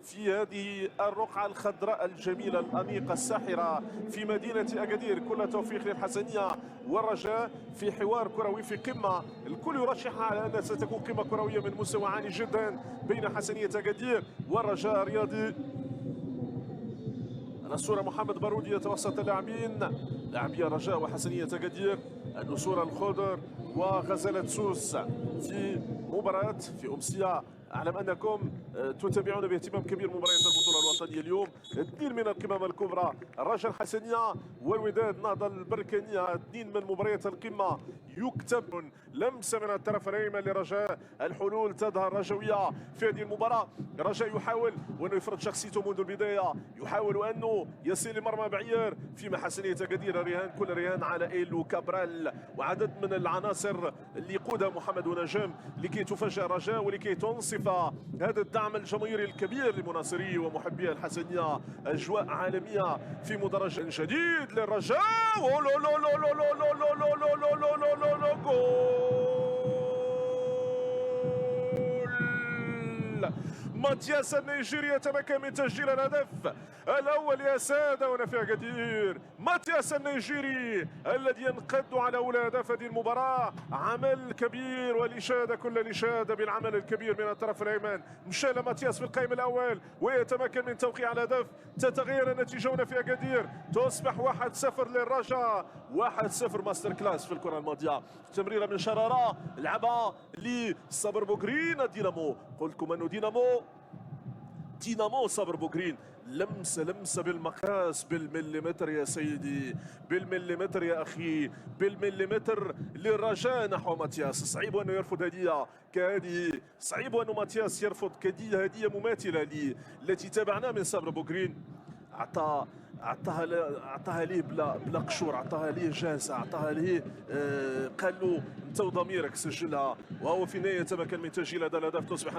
في هذه الرقعة الخضراء الجميلة الأنيقة الساحرة في مدينة أكادير. كل توفيق للحسنية والرجاء في حوار كروي في قمة الكل يرشحها على أنها ستكون قمة كروية من مستوى عالي جدا بين حسنية أكادير والرجاء الرياضي. الصورة محمد بارودي يتوسط اللاعبين لاعبي الرجاء وحسنية أكادير، النسور الخضر وغزالة سوس في مباراة في أمسية. أعلم أنكم تتابعون باهتمام كبير مباريات البطولة الوطنية اليوم. اثنين من القمم الكبرى، الرجاء الحسنية والوداد نهضة البركانية، اثنين من مباريات القمة يكتب. لمسة من الطرف الأيمن لرجاء، الحلول تظهر رجوية في هذه المباراة. الرجاء يحاول أنه يفرض شخصيته منذ البداية، يحاول أنه يصل لمرمى بعير، فيما حسنية أكادير رهان كل رهان على إيلو كابرال وعدد من العناصر اللي يقودها محمد ونجم لكي تفاجأ الرجاء ولكي تنصف هذا الدعم الجماهيري الكبير لمناصري ومحبي الحسنية. أجواء عالمية في مدرج جديد للرجاء. جول ماتياس النيجيري يتمكن من تسجيل الهدف الاول يا ساده هنا في اكادير. ماتياس النيجيري الذي ينقض على اولى اهداف هذه المباراه، عمل كبير والاشاده كل الاشاده بالعمل الكبير من الطرف الايمن. مشى ماتياس في القائم الاول ويتمكن من توقيع الهدف. تتغير النتيجه هنا في اكادير، تصبح 1-0 للرجاء. 1-0 ماستر كلاس في الكره الماضيه. تمريره من شراره لعبها لصابر بوغرين الدينامو. قلت لكم انه دينامو صابر بوغرين. لمسه بالمقاس، بالمليمتر يا سيدي، بالمليمتر يا اخي، بالمليمتر للرجاء نحو ماتياس. صعيب انه يرفض هديه كهذه، صعيب انه ماتياس يرفض هديه مماثله التي تابعناها من صابر بوغرين. اعطاها ليه بلا قشور، اعطاها ليه جاهزه، اعطاها ليه قال له انت وضميرك سجلها، وهو في النهايه تمكن من تسجيل هذا الهدف. تصبح